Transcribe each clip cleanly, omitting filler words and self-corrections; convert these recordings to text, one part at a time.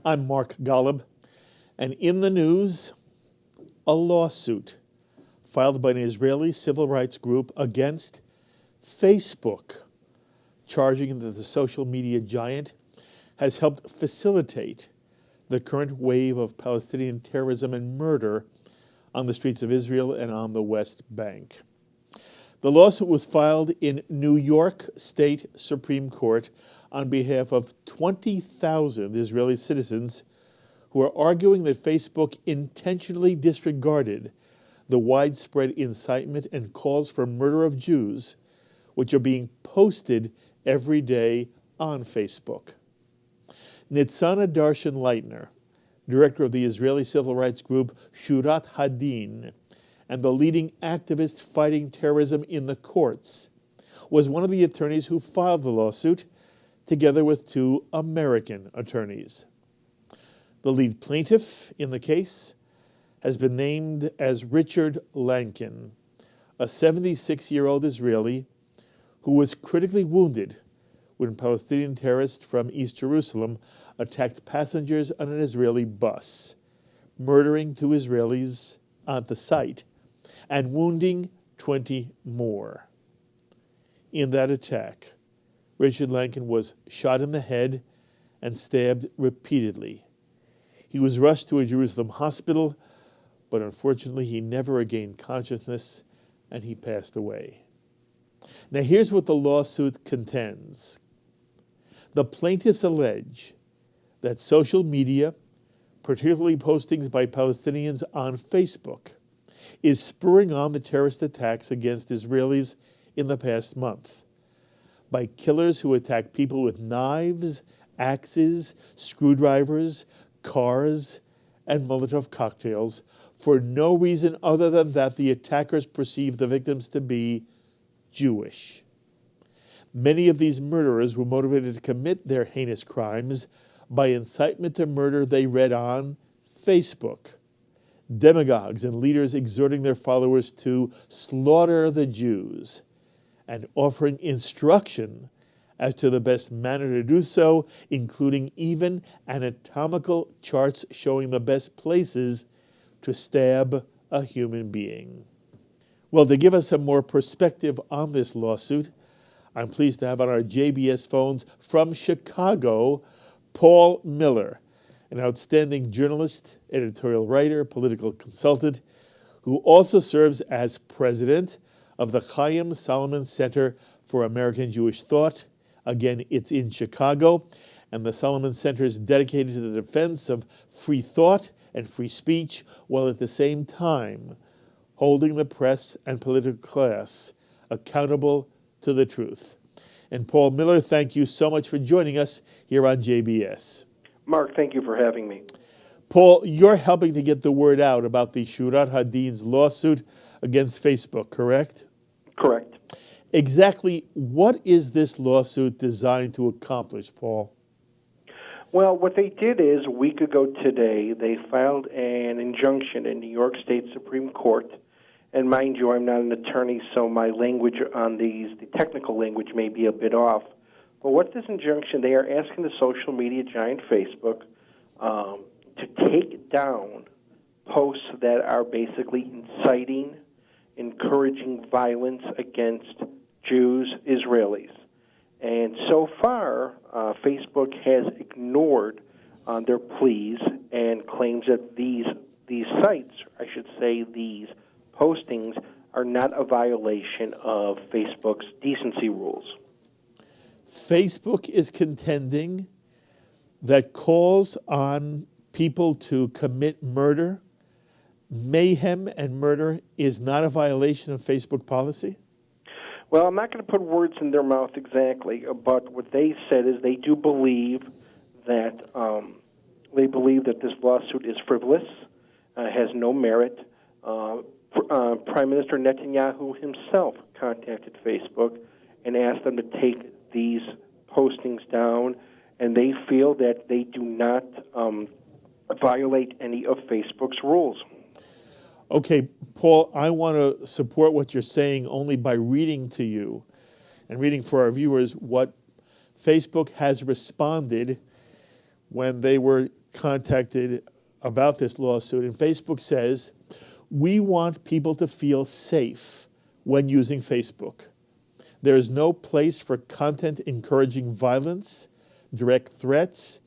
I'm Mark Golub, and in the news, a lawsuit filed by an Israeli civil rights group against Facebook, charging that the social media giant has helped facilitate the current wave of Palestinian terrorism and murder on the streets of Israel and on the West Bank. The lawsuit was filed in New York State Supreme Court on behalf of 20,000 Israeli citizens who are arguing that Facebook intentionally disregarded the widespread incitement and calls for murder of Jews, which are being posted every day on Facebook. Nitzana Darshan-Leitner, director of the Israeli civil rights group Shurat Hadin, and the leading activist fighting terrorism in the courts, was one of the attorneys who filed the lawsuit, together with two American attorneys. The lead plaintiff in the case has been named as Richard Lankin, a 76-year-old Israeli who was critically wounded when Palestinian terrorists from East Jerusalem attacked passengers on an Israeli bus, murdering 2 Israelis at the site and wounding 20 more. In that attack, Richard Lankin was shot in the head and stabbed repeatedly. He was rushed to a Jerusalem hospital, but unfortunately he never regained consciousness and he passed away. Now here's what the lawsuit contends. The plaintiffs allege that social media, particularly postings by Palestinians on Facebook, is spurring on the terrorist attacks against Israelis in the past month by killers who attack people with knives, axes, screwdrivers, cars, and Molotov cocktails for no reason other than that the attackers perceive the victims to be Jewish. Many of these murderers were motivated to commit their heinous crimes by incitement to murder they read on Facebook. Demagogues and leaders exhorting their followers to slaughter the Jews and offering instruction as to the best manner to do so, including even anatomical charts showing the best places to stab a human being. Well, to give us some more perspective on this lawsuit, I'm pleased to have on our JBS phones from Chicago, Paul Miller, an outstanding journalist, editorial writer, political consultant, who also serves as president of the Chaim Solomon Center for American Jewish Thought. Again, it's in Chicago, and the Solomon Center is dedicated to the defense of free thought and free speech, while at the same time holding the press and political class accountable to the truth. And Paul Miller, thank you so much for joining us here on JBS. Mark, thank you for having me. Paul, you're helping to get the word out about the Shurat Hadin's lawsuit against Facebook, correct? Correct. Exactly what is this lawsuit designed to accomplish, Paul? Well, what they did is, a week ago today, they filed an injunction in New York State Supreme Court. And mind you, I'm not an attorney, so my language on the technical language may be a bit off. But what this injunction, they are asking the social media giant Facebook to take down posts that are basically inciting, encouraging violence against Jews, Israelis. And so far, Facebook has ignored their pleas and claims that these sites, I should say these postings, are not a violation of Facebook's decency rules. Facebook is contending that calls on people to commit murder, mayhem, and murder is not a violation of Facebook policy? Well, I'm not going to put words in their mouth exactly, but what they said is they do believe that this lawsuit is frivolous, has no merit. Prime Minister Netanyahu himself contacted Facebook and asked them to take these postings down, and they feel that they do not violate any of Facebook's rules. Okay, Paul, I want to support what you're saying only by reading to you and reading for our viewers what Facebook has responded when they were contacted about this lawsuit, and Facebook says, we want people to feel safe when using Facebook. There is no place for content encouraging violence, direct threats,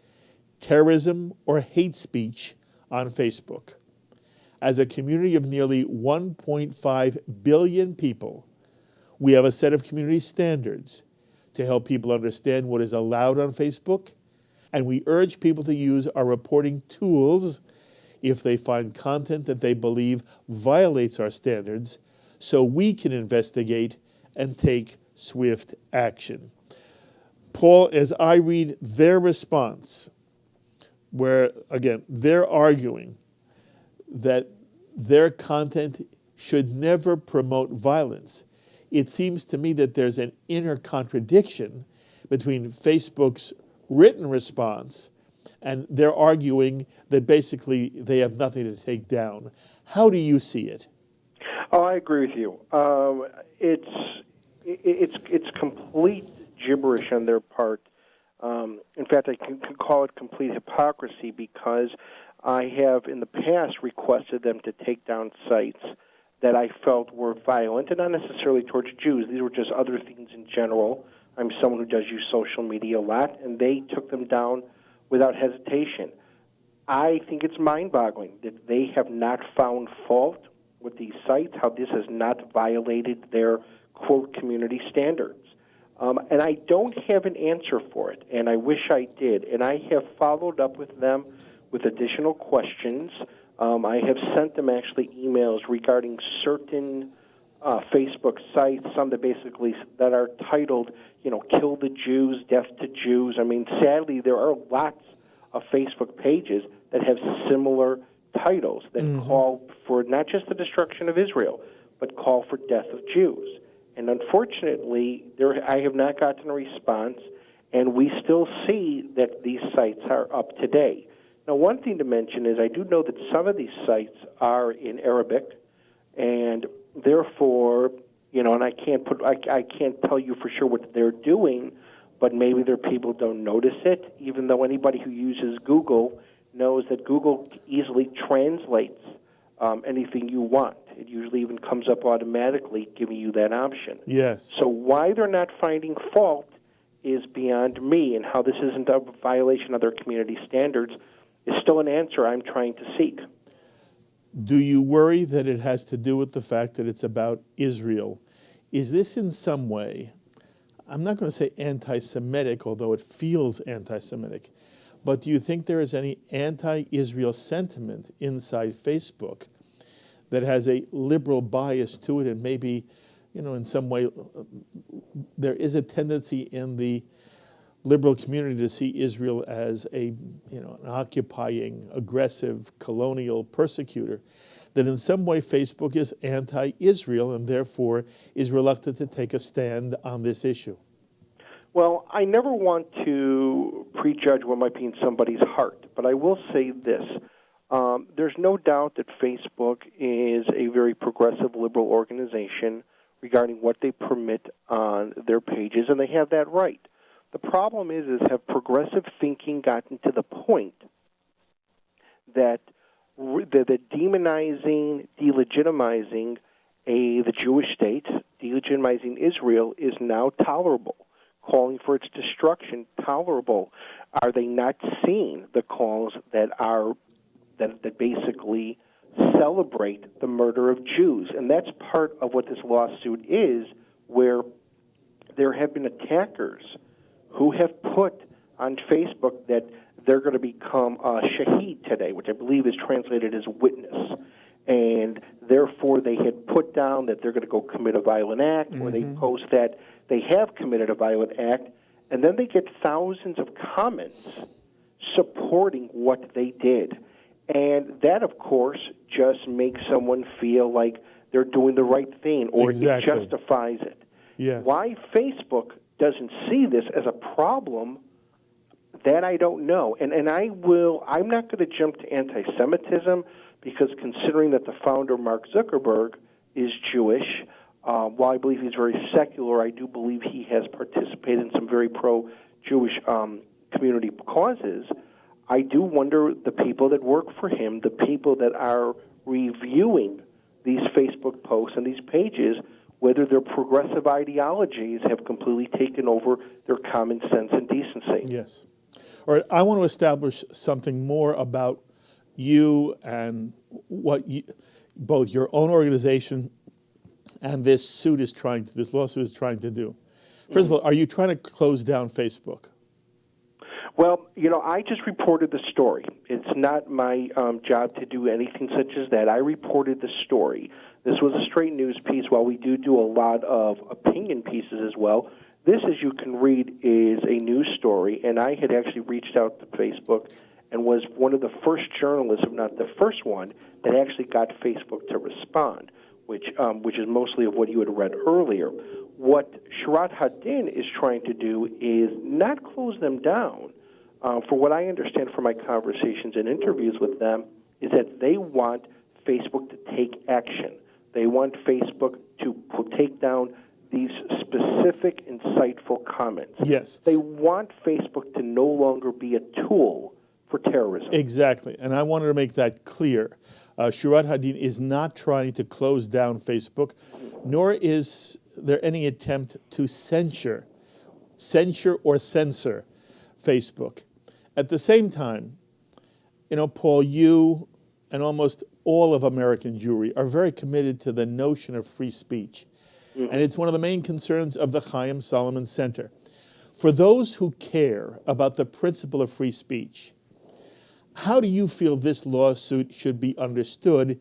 terrorism, or hate speech on Facebook. As a community of nearly 1.5 billion people, we have a set of community standards to help people understand what is allowed on Facebook, and we urge people to use our reporting tools if they find content that they believe violates our standards, so we can investigate and take swift action. Paul, as I read their response, where, again, they're arguing that their content should never promote violence, it seems to me that there's an inner contradiction between Facebook's written response and they're arguing that basically they have nothing to take down. How do you see it? Oh, I agree with you. It's complete gibberish on their part. In fact, I can call it complete hypocrisy because I have in the past requested them to take down sites that I felt were violent, and not necessarily towards Jews. These were just other things in general. I'm someone who does use social media a lot, and they took them down without hesitation. I think it's mind-boggling that they have not found fault with these sites, how this has not violated their, quote, community standards. And I don't have an answer for it, and I wish I did. And I have followed up with them with additional questions. I have sent them actually emails regarding certain Facebook sites, some that basically that are titled, kill the Jews, death to Jews. I mean, sadly, there are lots of Facebook pages that have similar titles that call for not just the destruction of Israel, but call for death of Jews. And unfortunately, I have not gotten a response, and we still see that these sites are up today. Now, one thing to mention is I do know that some of these sites are in Arabic, and therefore, and I can't tell you for sure what they're doing, but maybe their people don't notice it, even though anybody who uses Google knows that Google easily translates anything you want. It usually even comes up automatically giving you that option. Yes. So why they're not finding fault is beyond me, and how this isn't a violation of their community standards is still an answer I'm trying to seek. Do you worry that it has to do with the fact that it's about Israel? Is this in some way, I'm not going to say anti-Semitic, although it feels anti-Semitic, but do you think there is any anti-Israel sentiment inside Facebook that has a liberal bias to it, and maybe, in some way there is a tendency in the liberal community to see Israel as an occupying, aggressive, colonial persecutor, that in some way Facebook is anti-Israel and therefore is reluctant to take a stand on this issue? Well, I never want to prejudge what might be in somebody's heart, but I will say this. There's no doubt that Facebook is a very progressive liberal organization regarding what they permit on their pages, and they have that right. The problem is have progressive thinking gotten to the point that the demonizing, delegitimizing the Jewish state, delegitimizing Israel is now tolerable, calling for its destruction tolerable? Are they not seeing the calls that basically celebrate the murder of Jews? And that's part of what this lawsuit is, where there have been attackers who have put on Facebook that they're going to become a shaheed today, which I believe is translated as witness. And therefore they had put down that they're going to go commit a violent act, or they post that they have committed a violent act, and then they get thousands of comments supporting what they did. And that, of course, just makes someone feel like they're doing the right thing, or Exactly. It justifies it. Yes. Why Facebook doesn't see this as a problem, that I don't know. And I'm not going to jump to anti-Semitism, because considering that the founder, Mark Zuckerberg, is Jewish, while I believe he's very secular, I do believe he has participated in some very pro-Jewish community causes. I do wonder the people that work for him, the people that are reviewing these Facebook posts and these pages, whether their progressive ideologies have completely taken over their common sense and decency. Yes. All right, I want to establish something more about you and what you, both your own organization and this lawsuit is trying to do. First of all, are you trying to close down Facebook? Well, I just reported the story. It's not my job to do anything such as that. I reported the story. This was a straight news piece, while we do a lot of opinion pieces as well. This, as you can read, is a news story, and I had actually reached out to Facebook and was one of the first journalists, if not the first one, that actually got Facebook to respond, which is mostly of what you had read earlier. What Shuhrat Hadin is trying to do is not close them down. For what I understand from my conversations and interviews with them, is that they want Facebook to take action. They want Facebook to take down these specific, insightful comments. Yes. They want Facebook to no longer be a tool for terrorism. Exactly, and I wanted to make that clear. Shuhrat Hadin is not trying to close down Facebook, nor is there any attempt to censure or censor Facebook. At the same time, Paul, you and almost all of American Jewry are very committed to the notion of free speech. Mm-hmm. And it's one of the main concerns of the Chaim Solomon Center. For those who care about the principle of free speech, how do you feel this lawsuit should be understood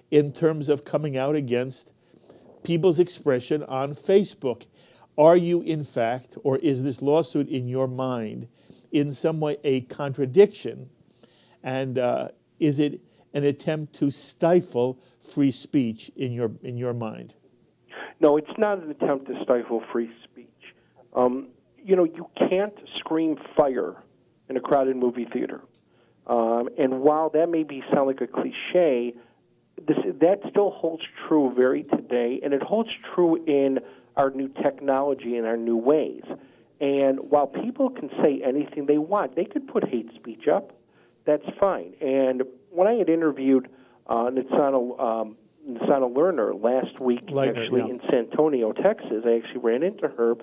in terms of coming out against people's expression on Facebook? Are you, in fact, or is this lawsuit in your mind in some way a contradiction? And is it an attempt to stifle free speech in your mind? No, it's not an attempt to stifle free speech. You can't scream fire in a crowded movie theater. And while that may sound like a cliche, that still holds true very today, and it holds true in our new technology and our new ways. And while people can say anything they want, they could put hate speech up. That's fine. And when I had interviewed Nitzana Lerner last week, in San Antonio, Texas, I actually ran into her.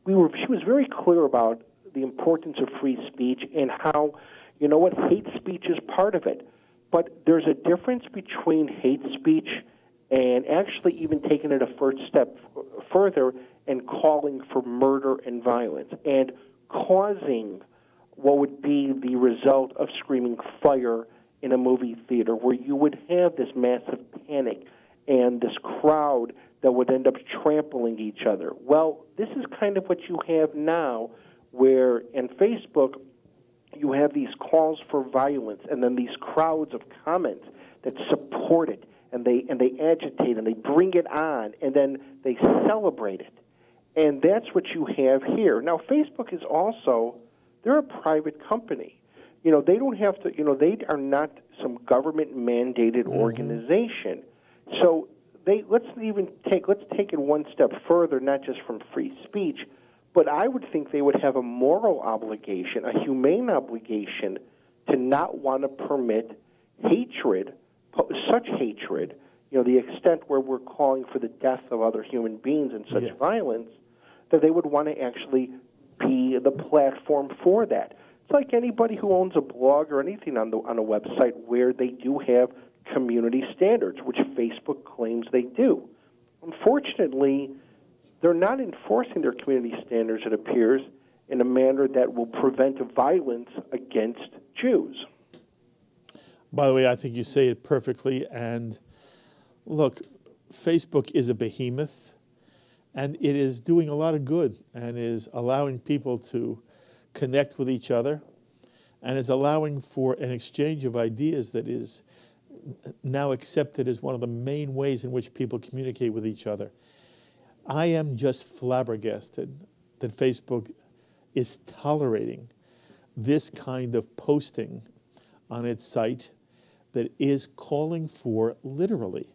She was very clear about the importance of free speech and how, hate speech is part of it. But there's a difference between hate speech and actually even taking it a first step further and calling for murder and violence and causing what would be the result of screaming fire in a movie theater, where you would have this massive panic and this crowd that would end up trampling each other. Well, this is kind of what you have now, where in Facebook you have these calls for violence and then these crowds of comments that support it, and they agitate and they bring it on, and then they celebrate it. And that's what you have here. Now, Facebook is also, they're a private company. They don't have to, they are not some government-mandated organization. So let's take it one step further, not just from free speech, but I would think they would have a moral obligation, a humane obligation, to not want to permit hatred, such hatred, the extent where we're calling for the death of other human beings and such violence, that they would want to actually be the platform for that. It's like anybody who owns a blog or anything on a website where they do have community standards, which Facebook claims they do. Unfortunately, they're not enforcing their community standards, it appears, in a manner that will prevent violence against Jews. By the way, I think you say it perfectly. And look, Facebook is a behemoth, and it is doing a lot of good and is allowing people to connect with each other and is allowing for an exchange of ideas that is now accepted as one of the main ways in which people communicate with each other. I am just flabbergasted that Facebook is tolerating this kind of posting on its site that is calling for, literally,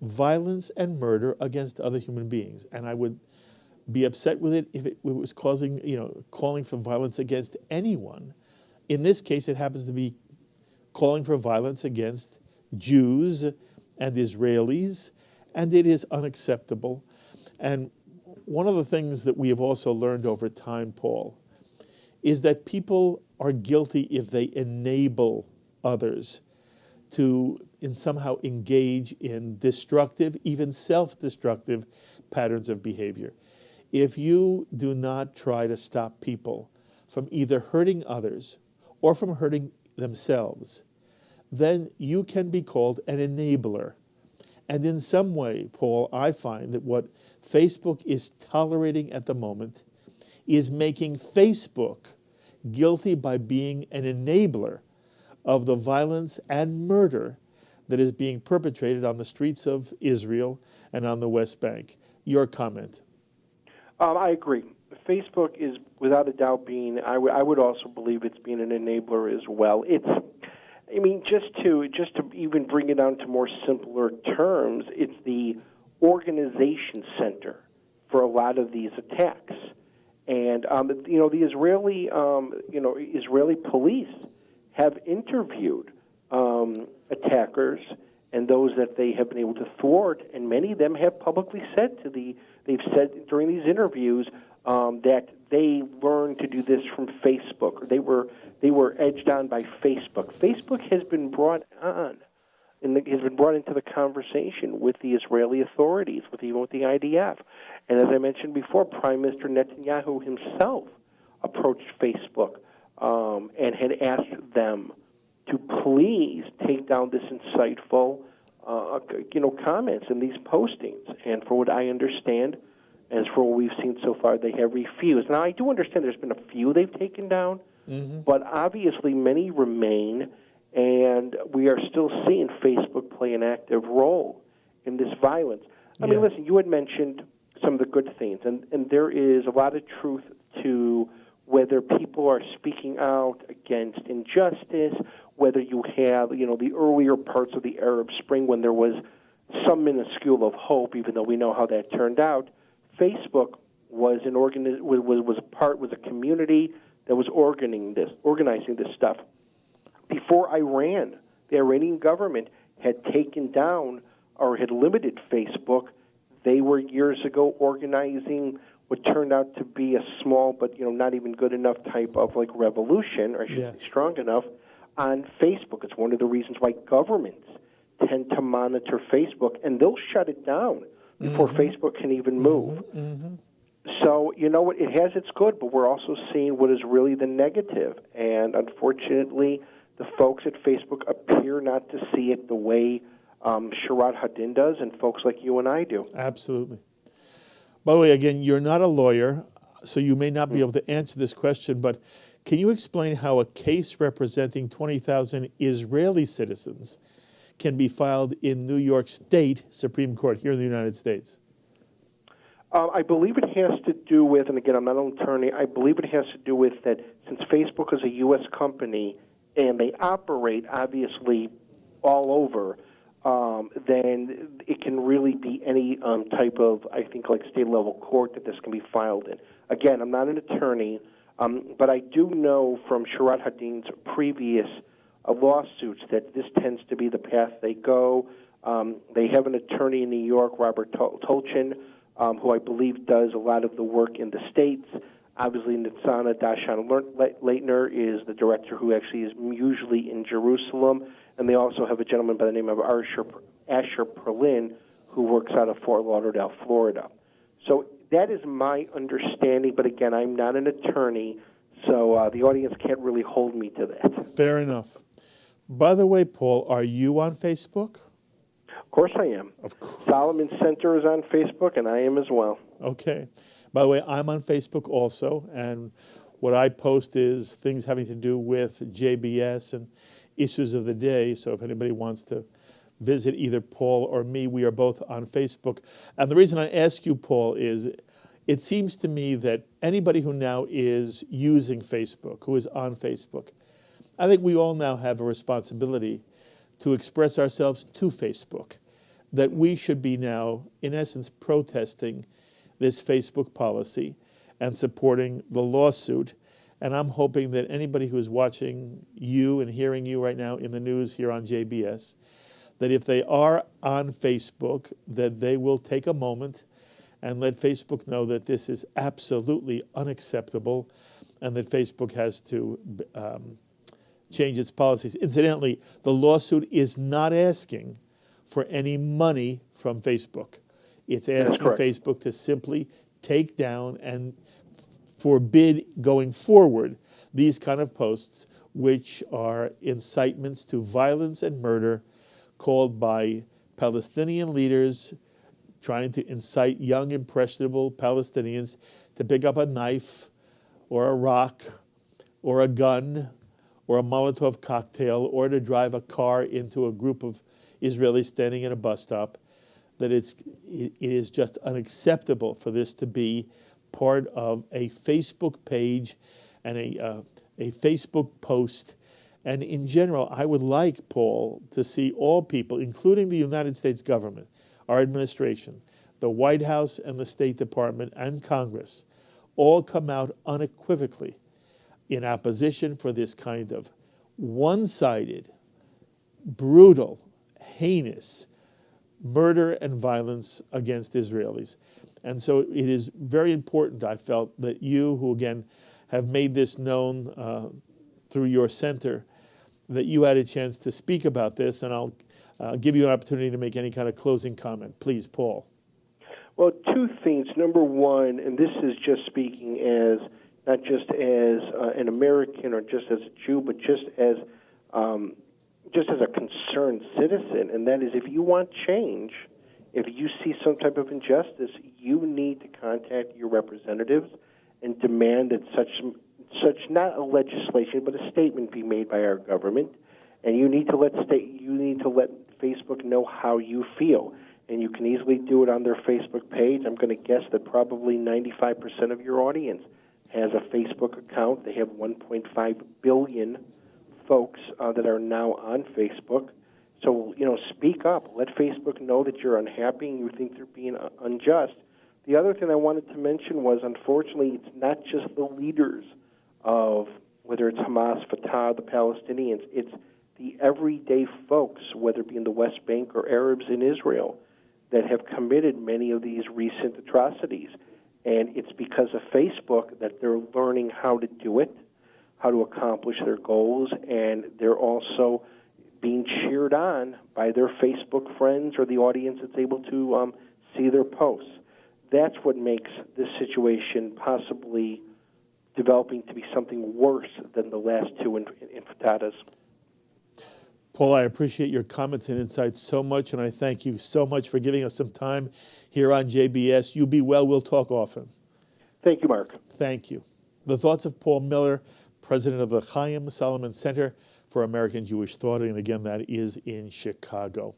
violence and murder against other human beings. And I would be upset with it if it was calling for violence against anyone, In this case, it happens to be calling for violence against Jews and Israelis, and it is unacceptable. And one of the things that we have also learned over time, Paul, is that people are guilty if they enable others to somehow engage in destructive, even self-destructive patterns of behavior. If you do not try to stop people from either hurting others or from hurting themselves, then you can be called an enabler. And in some way, Paul, I find that what Facebook is tolerating at the moment is making Facebook guilty by being an enabler of the violence and murder that is being perpetrated on the streets of Israel and on the West Bank. Your comment? I agree. Facebook is without a doubt being, I would also believe it's being an enabler as well. Just to even bring it down to more simpler terms, it's the organization center for a lot of these attacks. And the Israeli police have interviewed attackers and those that they have been able to thwart, and many of them have publicly said they've said during these interviews that they learned to do this from Facebook, or they were edged on by Facebook. Facebook has been brought on, and has been brought into the conversation with the Israeli authorities, even with the IDF. And as I mentioned before, Prime Minister Netanyahu himself approached Facebook and had asked them to please take down this insightful, comments in these postings. And for what I understand, as for what we've seen so far, they have refused. Now, I do understand there's been a few they've taken down, but obviously many remain, and we are still seeing Facebook play an active role in this violence. I mean, listen, you had mentioned some of the good things, and there is a lot of truth to whether people are speaking out against injustice, whether you have, the earlier parts of the Arab Spring when there was some minuscule of hope, even though we know how that turned out. Facebook was a community that was organizing this stuff. Before Iran, the Iranian government had taken down or had limited Facebook. They were years ago organizing what turned out to be a small but not even good enough type of revolution, or strong enough on Facebook. It's one of the reasons why governments tend to monitor Facebook, and they'll shut it down before Facebook can even move. So, what, it has its good, but we're also seeing what is really the negative. And unfortunately, the folks at Facebook appear not to see it the way Sharad Hadin does and folks like you and I do. Absolutely. By the way, again, you're not a lawyer, so you may not be able to answer this question, but can you explain how a case representing 20,000 Israeli citizens can be filed in New York State Supreme Court here in the United States? I believe it has to do with, and again, I'm not an attorney, I believe it has to do with that since Facebook is a U.S. company and they operate, obviously, all over, then it can really be any type of, I think, state-level court that this can be filed in. Again, I'm not an attorney, but I do know from Sharad Hadin's previous lawsuits that this tends to be the path they go. They have an attorney in New York, Robert Tolchin, who I believe does a lot of the work in the States. Obviously, Nitzana Dashan-Leitner is the director who actually is usually in Jerusalem. And they also have a gentleman by the name of Asher Perlin who works out of Fort Lauderdale, Florida. So that is my understanding, but again, I'm not an attorney, so the audience can't really hold me to that. Fair enough. By the way, Paul, are you on Facebook? Of course I am. Of course. Solomon Center is on Facebook, and I am as well. Okay. By the way, I'm on Facebook also, and what I post is things having to do with JBS and issues of the day. So if anybody wants to visit either Paul or me, we are both on Facebook. And the reason I ask you, Paul, is it seems to me that anybody who now is using Facebook, who is on Facebook, I think we all now have a responsibility to express ourselves to Facebook, that we should be now, in essence, protesting this Facebook policy and supporting the lawsuit And I'm hoping that anybody who is watching you and hearing you right now in the news here on JBS, that if they are on Facebook, that they will take a moment and let Facebook know that this is absolutely unacceptable and that Facebook has to change its policies. Incidentally, the lawsuit is not asking for any money from Facebook. It's asking Facebook to simply take down and forbid going forward these kind of posts, which are incitements to violence and murder called by Palestinian leaders trying to incite young, impressionable Palestinians to pick up a knife or a rock or a gun or a Molotov cocktail or to drive a car into a group of Israelis standing at a bus stop. That it is just unacceptable for this to be part of a Facebook page and a Facebook post. And in general, I would like, Paul, to see all people, including the United States government, our administration, the White House and the State Department and Congress, all come out unequivocally in opposition for this kind of one-sided, brutal, heinous murder and violence against Israelis. And so it is very important, I felt, that you, who again have made this known through your center, that you had a chance to speak about this, and I'll give you an opportunity to make any kind of closing comment. Please, Paul. Well, two things. Number one, and this is just speaking as not just as an American or just as a Jew, but just as a concerned citizen, and that is if you want change, if you see some type of injustice, you need to contact your representatives and demand that such not a legislation, but a statement be made by our government, and you need to let Facebook know how you feel. And you can easily do it on their Facebook page. I'm going to guess that probably 95% of your audience has a Facebook account. They have 1.5 billion folks that are now on Facebook. So, speak up. Let Facebook know that you're unhappy and you think they're being unjust. The other thing I wanted to mention was, unfortunately, it's not just the leaders of, whether it's Hamas, Fatah, the Palestinians, it's the everyday folks, whether it be in the West Bank or Arabs in Israel, that have committed many of these recent atrocities. And it's because of Facebook that they're learning how to do it, how to accomplish their goals, and they're also being cheered on by their Facebook friends or the audience that's able to see their posts. That's what makes this situation possibly developing to be something worse than the last two intifadadas. Paul, I appreciate your comments and insights so much, and I thank you so much for giving us some time here on JBS. You be well. We'll talk often. Thank you, Mark. Thank you. The thoughts of Paul Miller, president of the Chaim Solomon Center for American Jewish Thought, and again, that is in Chicago.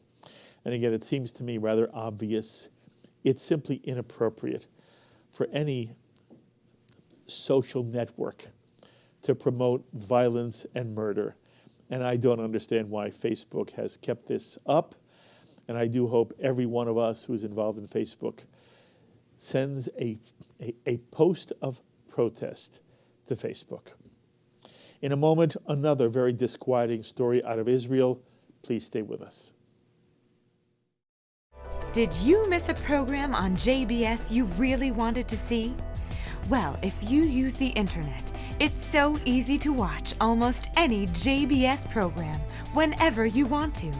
And again, it seems to me rather obvious. It's simply inappropriate for any social network to promote violence and murder. And I don't understand why Facebook has kept this up. And I do hope every one of us who's involved in Facebook sends a post of protest to Facebook. In a moment, another very disquieting story out of Israel. Please stay with us. Did you miss a program on JBS you really wanted to see? Well, if you use the internet, it's so easy to watch almost any JBS program whenever you want to.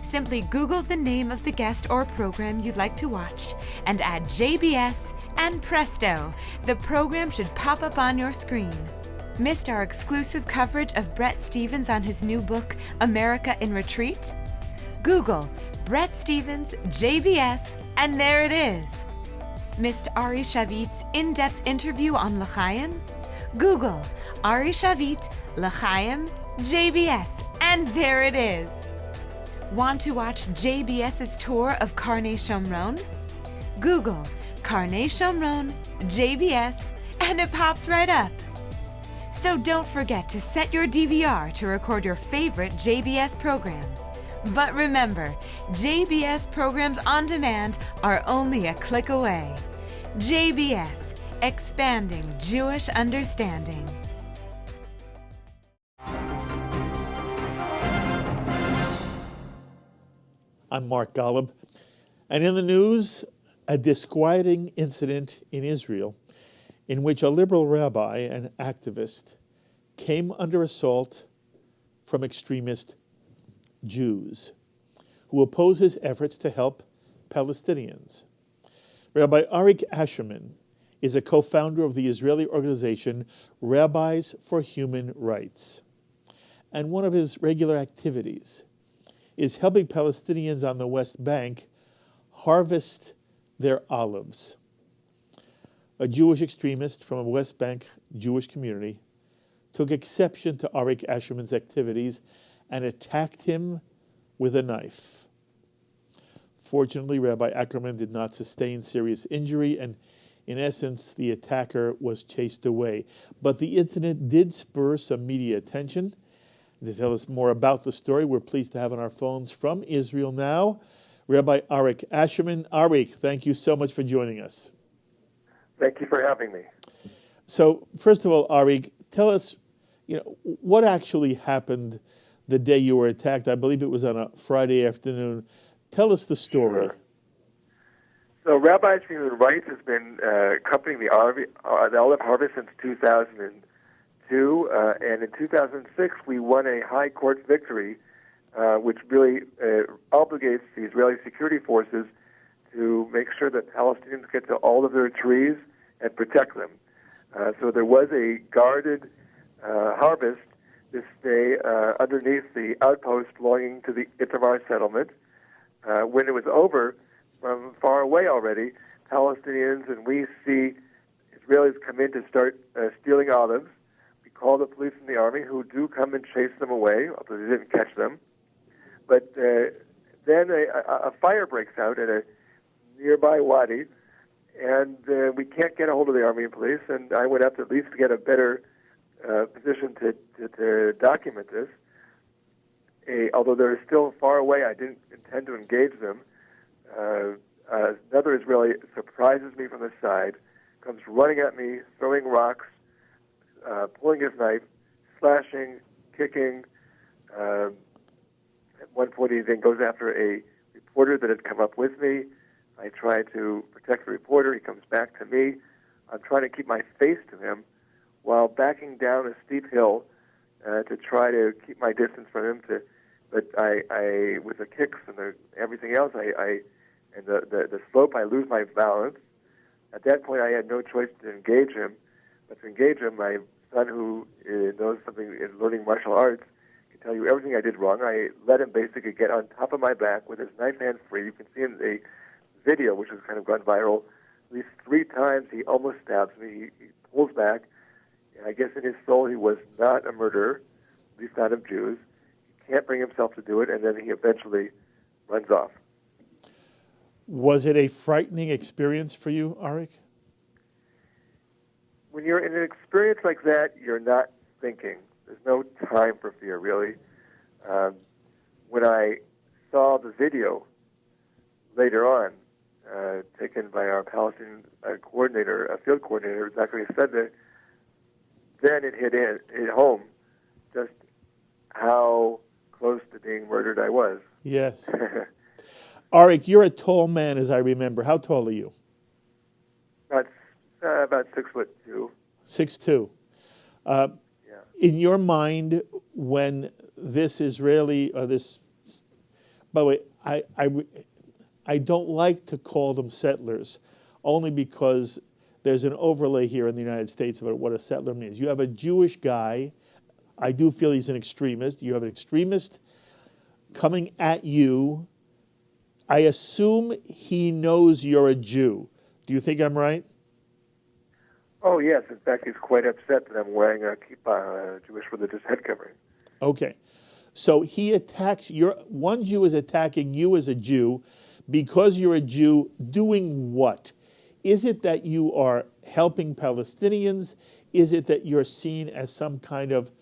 Simply Google the name of the guest or program you'd like to watch and add JBS, and presto, the program should pop up on your screen. Missed our exclusive coverage of Bret Stephens on his new book, America in Retreat? Google Bret Stephens, JBS, and there it is. Missed Ari Shavit's in-depth interview on L'Chaim? Google Ari Shavit, L'Chaim, JBS, and there it is. Want to watch JBS's tour of Karnei Shomron? Google Karnei Shomron, JBS, and it pops right up. So don't forget to set your DVR to record your favorite JBS programs. But remember, JBS programs on demand are only a click away. JBS, expanding Jewish understanding. I'm Mark Golub. And in the news, a disquieting incident in Israel in which a liberal rabbi and activist came under assault from extremist Jews who oppose his efforts to help Palestinians. Rabbi Arik Asherman is a co-founder of the Israeli organization Rabbis for Human Rights. And one of his regular activities is helping Palestinians on the West Bank harvest their olives. A Jewish extremist from a West Bank Jewish community took exception to Arik Asherman's activities and attacked him with a knife. Fortunately, Rabbi Ackerman did not sustain serious injury, and in essence, the attacker was chased away. But the incident did spur some media attention. To tell us more about the story, we're pleased to have on our phones from Israel now, Rabbi Arik Asherman. Arik, thank you so much for joining us. Thank you for having me. So, first of all, Arik, tell us, what actually happened the day you were attacked. I believe it was on a Friday afternoon. Tell us the story. Sure. So, Rabbis for Human Rights has been accompanying the olive harvest since 2002, and in 2006 we won a high court victory, which really obligates the Israeli security forces to make sure that Palestinians get to all of their trees and protect them. So there was a guarded harvest this day underneath the outpost belonging to the Itamar settlement. When it was over, from far away already, Palestinians and we see Israelis come in to start stealing olives. We call the police and the army, who do come and chase them away, although they didn't catch them. But then a fire breaks out at a nearby wadi, and we can't get a hold of the army and police, and I went up to at least get a better position to document this. Although they're still far away, I didn't intend to engage them. Another Israeli surprises me from the side, comes running at me, throwing rocks, pulling his knife, slashing, kicking. At one point, he then goes after a reporter that had come up with me. I try to protect the reporter. He comes back to me. I'm trying to keep my face to him while backing down a steep hill to try to keep my distance from him. But I with the kicks and everything else, and the slope, I lose my balance. At that point, I had no choice to engage him. But to engage him, my son, who knows something in learning martial arts, can tell you everything I did wrong. I let him basically get on top of my back with his knife hand free. You can see in the video, which has kind of gone viral, at least 3 times he almost stabs me. He pulls back. And I guess in his soul he was not a murderer, at least not of Jews. He can't bring himself to do it, and then he eventually runs off. Was it a frightening experience for you, Arik? When you're in an experience like that, you're not thinking. There's no time for fear, really. When I saw the video later on, taken by our Palestinian coordinator, a field coordinator, Zachary said that, then it hit home just how close to being murdered I was. Yes. Arik, you're a tall man, as I remember. How tall are you? About 6'2". 6'2". Yeah. In your mind, when this Israeli, by the way, I don't like to call them settlers, only because there's an overlay here in the United States about what a settler means. You have a Jewish guy. I do feel he's an extremist. You have an extremist coming at you. I assume he knows you're a Jew. Do you think I'm right? Oh, yes. In fact, he's quite upset that I'm wearing a kippah, a Jewish religious head covering. Okay. So he attacks, one Jew is attacking you as a Jew because you're a Jew doing what? Is it that you are helping Palestinians? Is it that you're seen as some kind of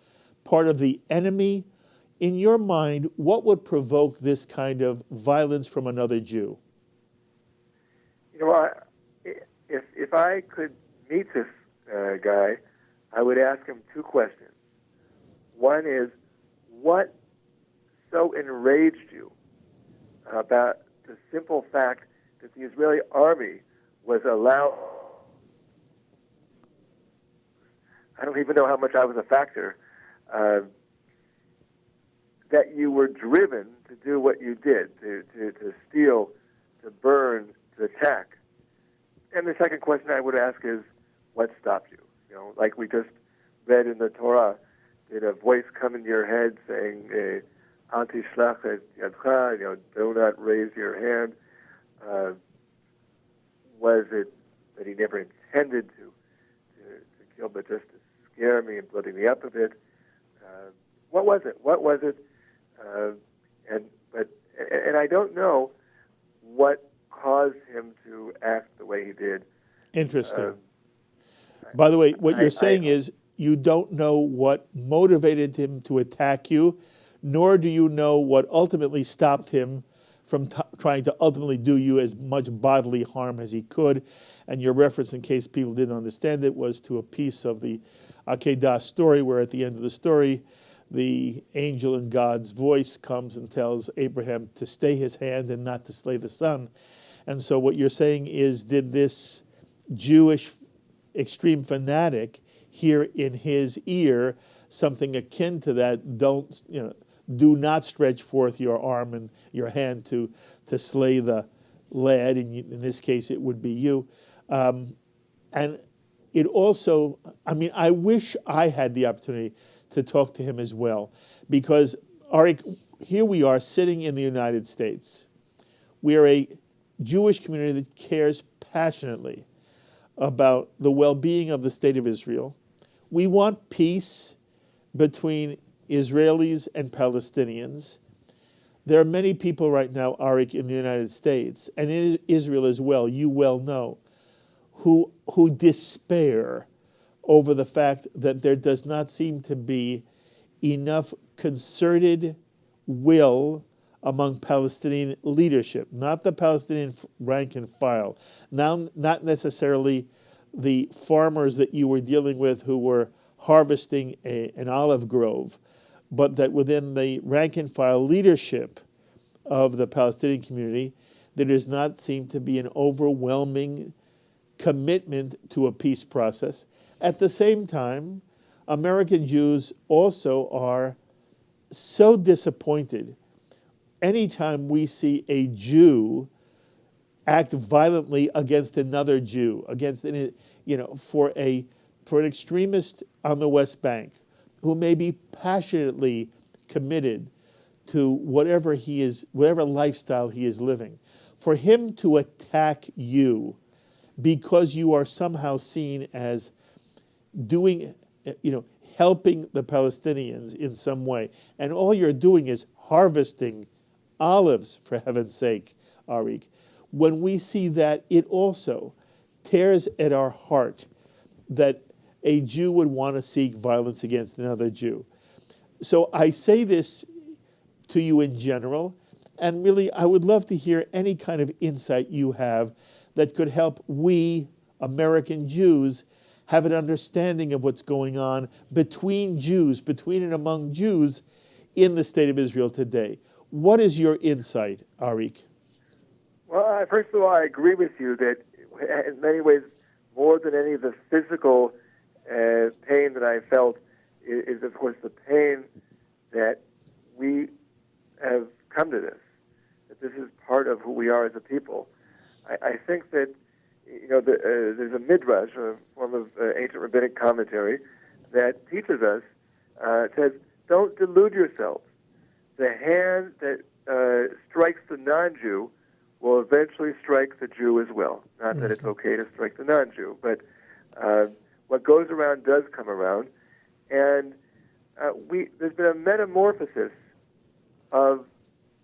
part of the enemy? In your mind, what would provoke this kind of violence from another Jew? You know, if I could meet this guy, I would ask him 2 questions. One is, what so enraged you about the simple fact that the Israeli army was allowed. I don't even know how much I was a factor. That you were driven to do what you did, to steal, to burn, to attack. And the second question I would ask is, what stopped you? You know, like we just read in the Torah, did a voice come into your head saying, "Al tishlach et yadcha," you know, do not raise your hand? Was it that he never intended to kill, but just to scare me and bloody me up a bit? What was it? What was it? And I don't know what caused him to act the way he did. Interesting. By the way, what you're saying is you don't know what motivated him to attack you, nor do you know what ultimately stopped him from trying to ultimately do you as much bodily harm as he could. And your reference, in case people didn't understand it, was to a piece of the Akedah story, where at the end of the story, the angel in God's voice comes and tells Abraham to stay his hand and not to slay the son. And so what you're saying is, did this Jewish extreme fanatic hear in his ear something akin to that? Do not stretch forth your arm and your hand to slay the lad. In this case, it would be you. And it also, I wish I had the opportunity to talk to him as well, because Arik, here we are sitting in the United States. We are a Jewish community that cares passionately about the well-being of the state of Israel. We want peace between Israelis and Palestinians. There are many people right now, Arik, in the United States, and in Israel as well, you well know, who despair over the fact that there does not seem to be enough concerted will among Palestinian leadership, not the Palestinian rank and file, now not necessarily the farmers that you were dealing with who were harvesting an olive grove, but that within the rank and file leadership of the Palestinian community, there does not seem to be an overwhelming commitment to a peace process. At the same time, American Jews also are so disappointed anytime we see a Jew act violently against another Jew, for an extremist on the West Bank who may be passionately committed to whatever lifestyle he is living. For him to attack you because you are somehow seen as helping the Palestinians in some way, and all you're doing is harvesting olives, for heaven's sake, Arik. When we see that, it also tears at our heart that a Jew would want to seek violence against another Jew. So I say this to you in general, and really I would love to hear any kind of insight you have that could help we, American Jews, have an understanding of what's going on between and among Jews in the state of Israel today. What is your insight, Arik? Well, first of all, I agree with you that in many ways, more than any of the physical pain that I felt is, of course, the pain that we have come to this, that this is part of who we are as a people. I think that, there's a midrash, a form of ancient rabbinic commentary, that teaches us, says, don't delude yourselves. The hand that strikes the non-Jew will eventually strike the Jew as well. Not that it's okay to strike the non-Jew, but what goes around does come around. And there's been a metamorphosis of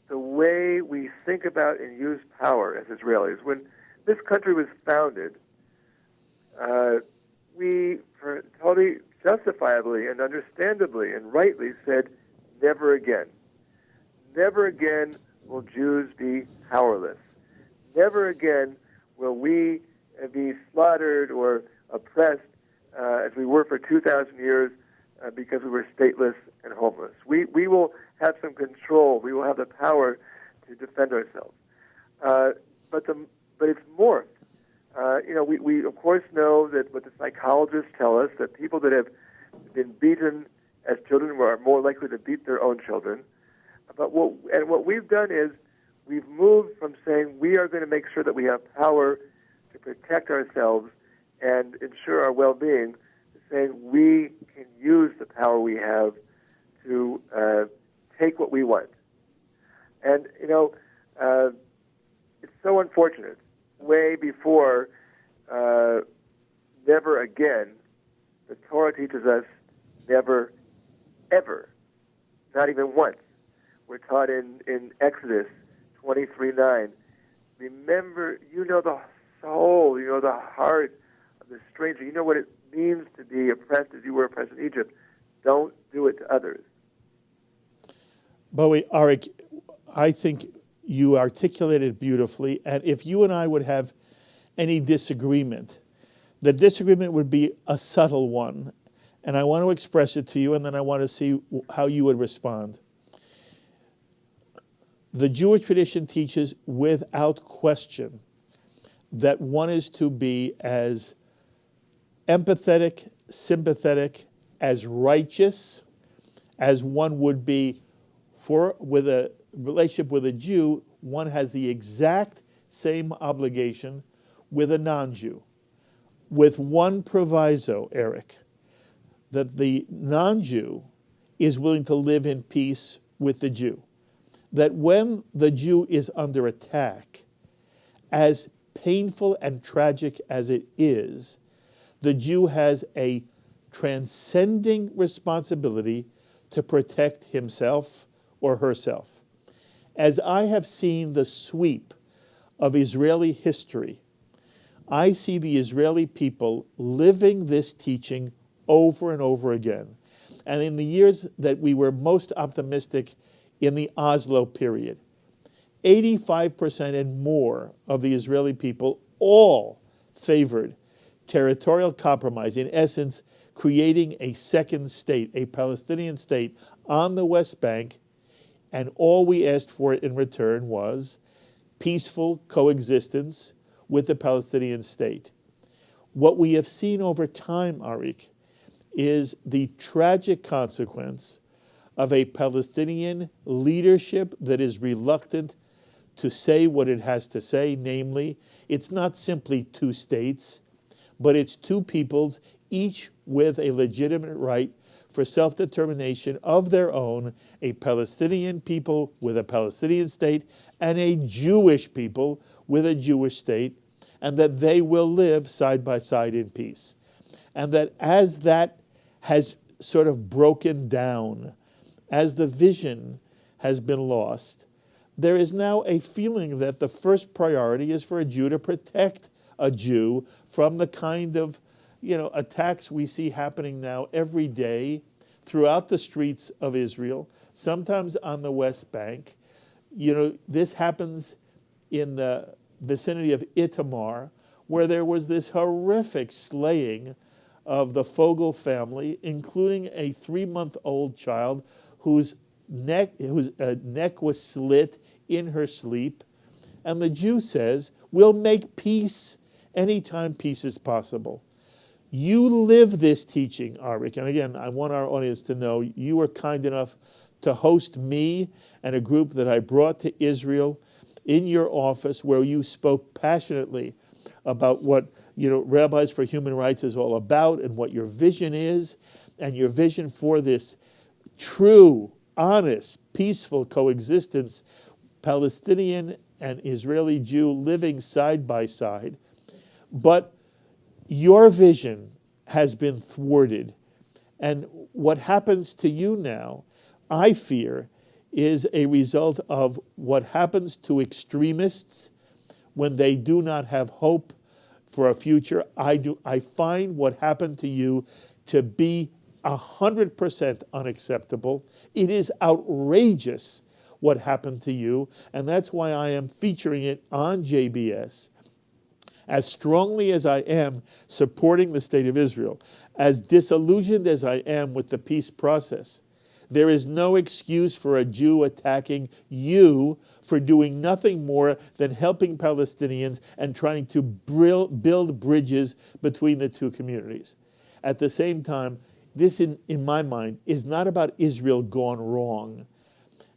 the way we think about and use power as Israelis. When this country was founded, we totally justifiably and understandably and rightly said, never again. Never again will Jews be powerless. Never again will we be slaughtered or oppressed as we were for 2,000 years because we were stateless and homeless. We will have some control. We will have the power to defend ourselves. But it's morphed. We of course know that what the psychologists tell us, that people that have been beaten as children are more likely to beat their own children. But what we've done is we've moved from saying we are going to make sure that we have power to protect ourselves and ensure our well-being, to saying we can use the power we have to take what we want. And, it's so unfortunate. Way before never again, the Torah teaches us never, ever, not even once. We're taught in Exodus 23:9. Remember, you know the soul, you know the heart of the stranger. You know what it means to be oppressed as you were oppressed in Egypt. Don't do it to others. Bowie, Arik, I think you articulated beautifully, and if you and I would have any disagreement, the disagreement would be a subtle one, and I want to express it to you, and then I want to see how you would respond. The Jewish tradition teaches without question that one is to be as empathetic, sympathetic, as righteous as one would be with a relationship with a Jew. One has the exact same obligation with a non-Jew, with one proviso, Eric, that the non-Jew is willing to live in peace with the Jew. That when the Jew is under attack, as painful and tragic as it is, the Jew has a transcending responsibility to protect himself or herself. As I have seen the sweep of Israeli history, I see the Israeli people living this teaching over and over again. And in the years that we were most optimistic in the Oslo period, 85% and more of the Israeli people all favored territorial compromise, in essence, creating a second state, a Palestinian state on the West Bank, and all we asked for in return was peaceful coexistence with the Palestinian state. What we have seen over time, Arik, is the tragic consequence of a Palestinian leadership that is reluctant to say what it has to say, namely, it's not simply two states, but it's two peoples, each with a legitimate right for self-determination of their own, a Palestinian people with a Palestinian state and a Jewish people with a Jewish state, and that they will live side by side in peace. And that as that has sort of broken down, as the vision has been lost, there is now a feeling that the first priority is for a Jew to protect a Jew from the kind of attacks we see happening now every day throughout the streets of Israel, sometimes on the West Bank. This happens in the vicinity of Itamar, where there was this horrific slaying of the Fogel family, including a 3-month-old child whose neck was slit in her sleep. And the Jew says, we'll make peace anytime peace is possible. You live this teaching, Arik. And again, I want our audience to know you were kind enough to host me and a group that I brought to Israel in your office, where you spoke passionately about what Rabbis for Human Rights is all about and what your vision is, and your vision for this true, honest, peaceful coexistence, Palestinian and Israeli Jew living side by side. But your vision has been thwarted. And what happens to you now, I fear, is a result of what happens to extremists when they do not have hope for a future. I find what happened to you to be 100% unacceptable. It is outrageous what happened to you, and that's why I am featuring it on JBS. As strongly as I am supporting the State of Israel, as disillusioned as I am with the peace process, There is no excuse for a Jew attacking you for doing nothing more than helping Palestinians and trying to build bridges between the two communities. At the same time, this, in my mind, is not about Israel gone wrong.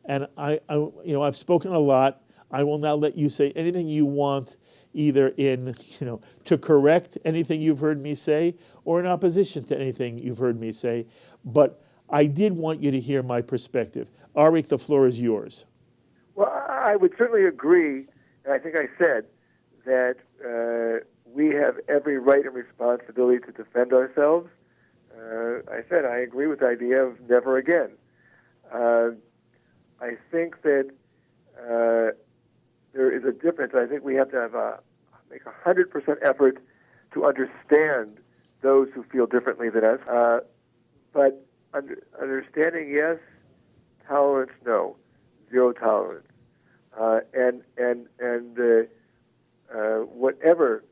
And I've spoken a lot. I will now let you say anything you want, either to correct anything you've heard me say or in opposition to anything you've heard me say. But I did want you to hear my perspective. Arik, the floor is yours. Well, I would certainly agree, and I think I said that we have every right and responsibility to defend ourselves. I said I agree with the idea of never again. I think that there is a difference. I think we have to make 100% effort to understand those who feel differently than us. But understanding, yes. Tolerance, no. Zero tolerance. And whatever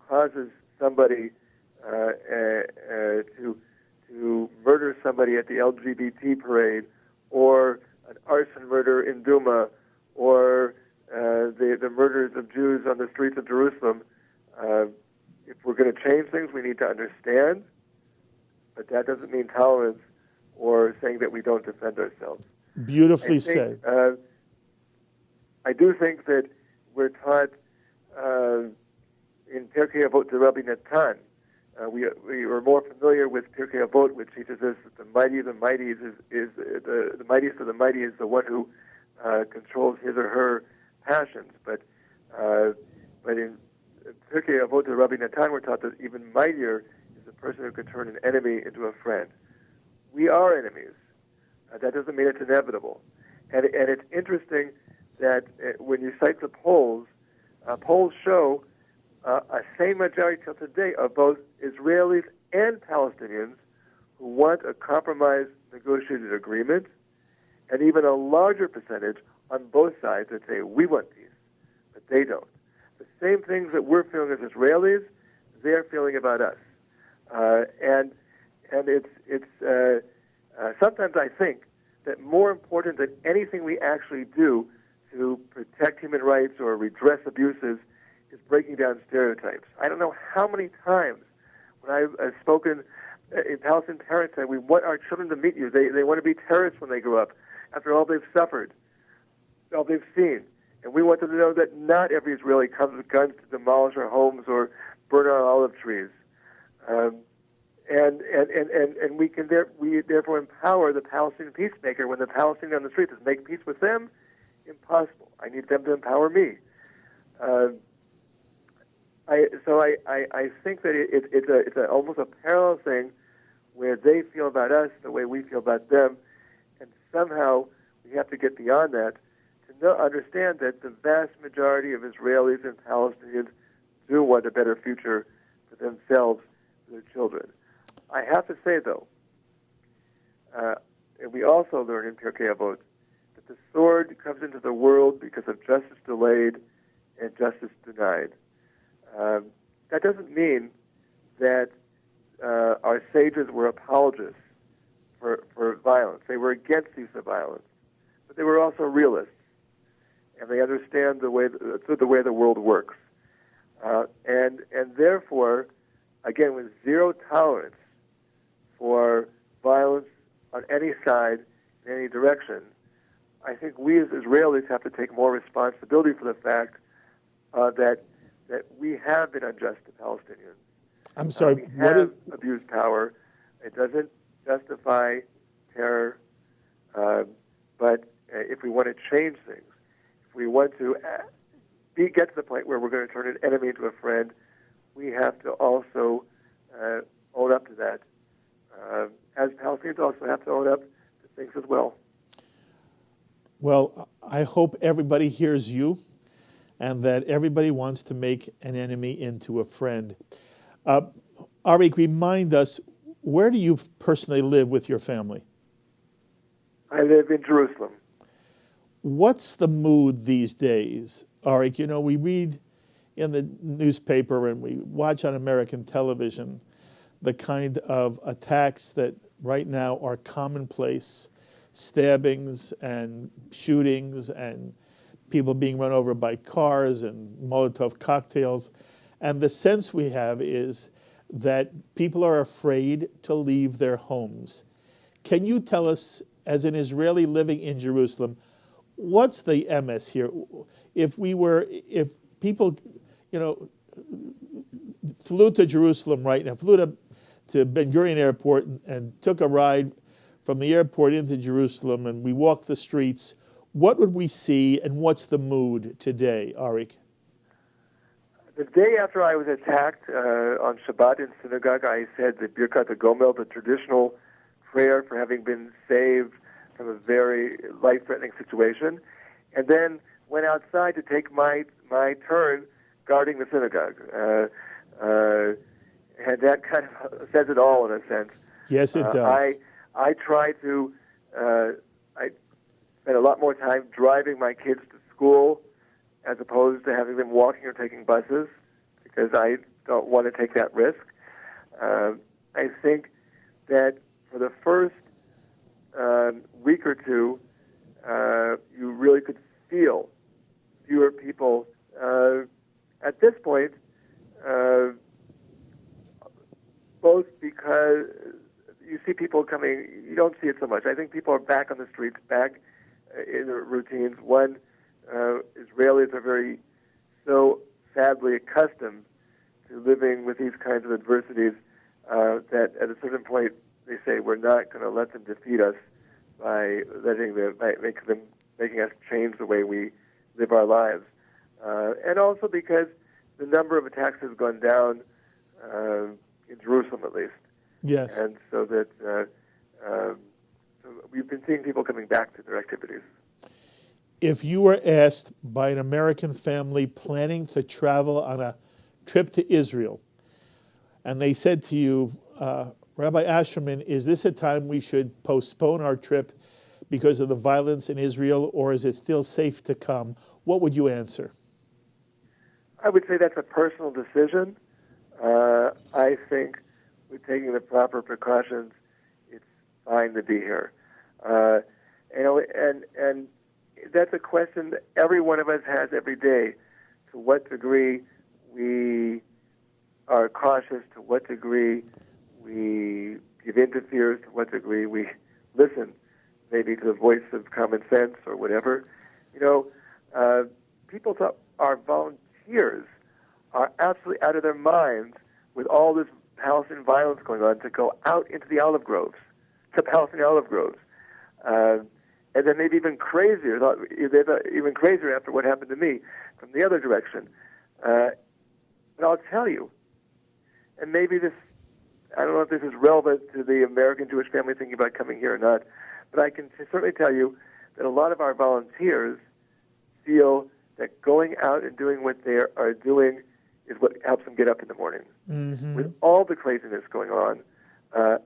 causes somebody to murder somebody at the LGBT parade, or an arson murder in Duma, or the murders of Jews on the streets of Jerusalem. If we're going to change things, we need to understand, but that doesn't mean tolerance or saying that we don't defend ourselves. Beautifully said. I do think that we're taught in Pirkei Avot de Rabbi Natan. We are more familiar with Pirkei Avot, which teaches us that the mighty of the mighty is the mightiest of the mighty is the one who controls his or her passions. But in Pirkei Avot de Rabbi Natan, we're taught that even mightier is the person who can turn an enemy into a friend. We are enemies. That doesn't mean it's inevitable. And it's interesting that when you cite the polls, polls show a same majority till today of both Israelis and Palestinians who want a compromise negotiated agreement, and even a larger percentage on both sides that say we want peace, but they don't. The same things that we're feeling as Israelis, they're feeling about us. And it's sometimes I think that more important than anything we actually do to protect human rights or redress abuses is breaking down stereotypes. I don't know how many times when I've spoken in Palestinian parents said, we want our children to meet you. They want to be terrorists when they grow up, after all they've suffered, all they've seen. And we want them to know that not every Israeli comes with guns to demolish our homes or burn our olive trees. And we therefore empower the Palestinian peacemaker when the Palestinian on the street says, make peace with them. Impossible. I need them to empower me. I think that it's almost a parallel thing where they feel about us the way we feel about them, and somehow we have to get beyond that to understand that the vast majority of Israelis and Palestinians do want a better future for themselves and their children. I have to say, though, and we also learn in Pirkei Avot, that the sword comes into the world because of justice delayed and justice denied. That doesn't mean that our sages were apologists for violence. They were against use of violence, but they were also realists, and they understand the way the world works. And therefore, again, with zero tolerance for violence on any side, in any direction, I think we as Israelis have to take more responsibility for the fact that we have been unjust to Palestinians. I'm sorry. We have abused power. It doesn't justify terror. But if we want to change things, if we want to get to the point where we're going to turn an enemy into a friend, we have to also own up to that. As Palestinians also have to own up to things as well. Well, I hope everybody hears you and that everybody wants to make an enemy into a friend. Arik, remind us, where do you personally live with your family? I live in Jerusalem. What's the mood these days, Arik? You know, we read in the newspaper and we watch on American television the kind of attacks that right now are commonplace, stabbings and shootings and people being run over by cars and Molotov cocktails. And the sense we have is that people are afraid to leave their homes. Can you tell us, as an Israeli living in Jerusalem, what's the MS here? If people, flew to Jerusalem right now, flew to Ben Gurion Airport and took a ride from the airport into Jerusalem, and we walked the streets, what would we see, and what's the mood today, Arik? The day after I was attacked on Shabbat in synagogue, I said the Birkat HaGomel, the traditional prayer for having been saved from a very life-threatening situation, and then went outside to take my turn guarding the synagogue. And that kind of says it all in a sense. Yes, it does. I try to, I spend a lot more time driving my kids to school as opposed to having them walking or taking buses, because I don't want to take that risk. I think that for the first week or two, you really could feel fewer people. At this point, both because you see people coming, you don't see it so much. I think people are back on the streets, back in their routines. One, Israelis are so sadly accustomed to living with these kinds of adversities that at a certain point they say, we're not going to let them defeat us by making us change the way we live our lives. And also because the number of attacks has gone down in Jerusalem, at least. Yes. And so that so we've been seeing people coming back to their activities. If you were asked by an American family planning to travel on a trip to Israel, and they said to you, Rabbi Asherman, is this a time we should postpone our trip because of the violence in Israel, or is it still safe to come? What would you answer? I would say that's a personal decision. I think with taking the proper precautions, it's fine to be here. And that's a question that every one of us has every day. To what degree we are cautious, to what degree we give in to fears, to what degree we listen, maybe to the voice of common sense or whatever. People thought our volunteers are absolutely out of their minds with all this Palestinian violence going on to go out into the olive groves, to Palestinian olive groves. And then maybe even crazier, even crazier after what happened to me from the other direction. But I'll tell you, and maybe this, I don't know if this is relevant to the American Jewish family thinking about coming here or not, but I can certainly tell you that a lot of our volunteers feel that going out and doing what they are doing is what helps them get up in the morning. Mm-hmm. With all the craziness going on, to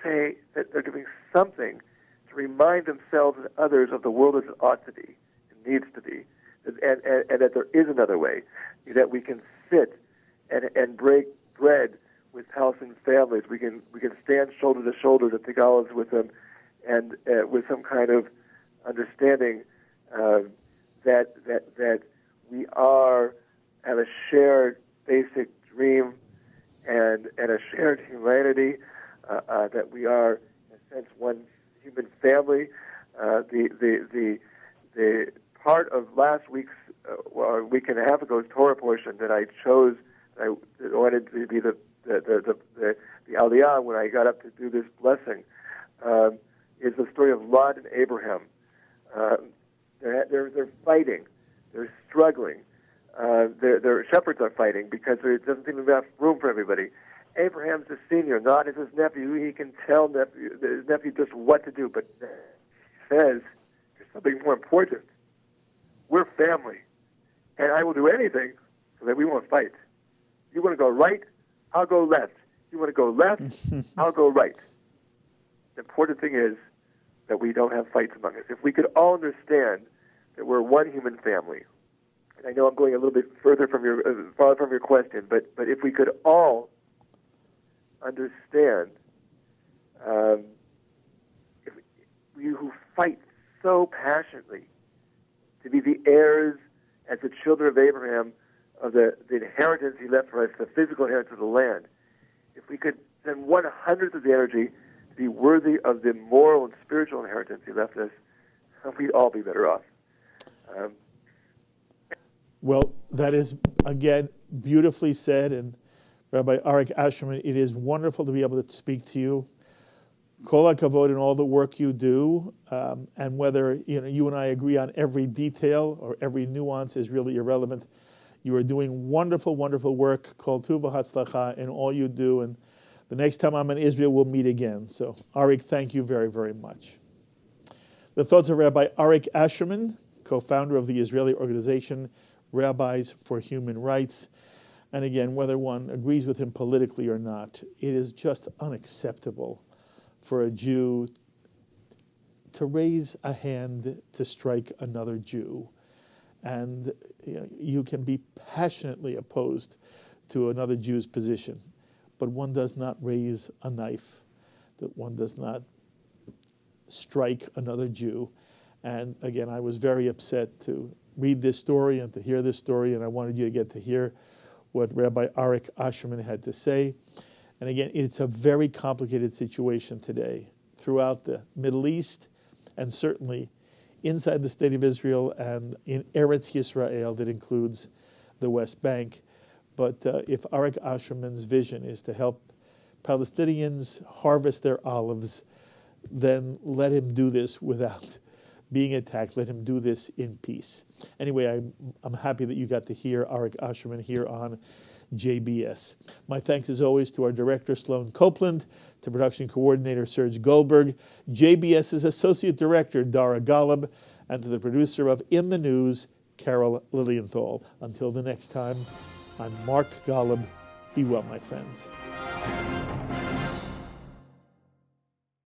say that they're doing something to remind themselves and others of the world as it ought to be, and needs to be, and that there is another way, that we can sit and break bread with Palestinian families. We can stand shoulder to shoulder to pick olives with them, and with some kind of understanding that we have a shared basic dream and a shared humanity, that we are in a sense one human family. The part of last week's or a week and a half ago's Torah portion that I chose, I wanted to be the Aliyah when I got up to do this blessing, is the story of Lot and Abraham. They're fighting, they're struggling. Their shepherds are fighting because there doesn't seem to be enough room for everybody. Abraham's the senior, Lot is his nephew. He can tell his nephew just what to do, but he says there's something more important. We're family, and I will do anything so that we won't fight. You want to go right, I'll go left. You want to go left, I'll go right. The important thing is that we don't have fights among us. If we could all understand that we're one human family, and I know I'm going a little bit further from your question, but if we could all understand, if who fight so passionately to be the heirs as the children of Abraham of the inheritance he left for us, the physical inheritance of the land. If we could send 1/100th of the energy to be worthy of the moral and spiritual inheritance he left us, we'd all be better off. Well, that is, again, beautifully said. And Rabbi Arik Asherman, it is wonderful to be able to speak to you. Kol hakavod in all the work you do, and whether you and I agree on every detail or every nuance is really irrelevant. You are doing wonderful, wonderful work. Kol tuv v'hatzlacha in all you do. And the next time I'm in Israel, we'll meet again. So, Arik, thank you very, very much. The thoughts of Rabbi Arik Asherman, co-founder of the Israeli organization Rabbis for Human Rights. And again, whether one agrees with him politically or not, it is just unacceptable for a Jew to raise a hand to strike another Jew. And you can be passionately opposed to another Jew's position, but one does not raise a knife, that one does not strike another Jew. And again, I was very upset to read this story and to hear this story, and I wanted you to get to hear what Rabbi Arik Asherman had to say. And again, it's a very complicated situation today throughout the Middle East, and certainly inside the State of Israel and in Eretz Yisrael that includes the West Bank. But if Arik Asherman's vision is to help Palestinians harvest their olives, then let him do this without being attacked. Let him do this in peace. Anyway, I'm happy that you got to hear Arik Asherman here on JBS. My thanks as always to our director, Sloan Copeland, to production coordinator, Serge Goldberg, JBS's associate director, Dara Golub, and to the producer of In the News, Carol Lilienthal. Until the next time, I'm Mark Golub. Be well, my friends.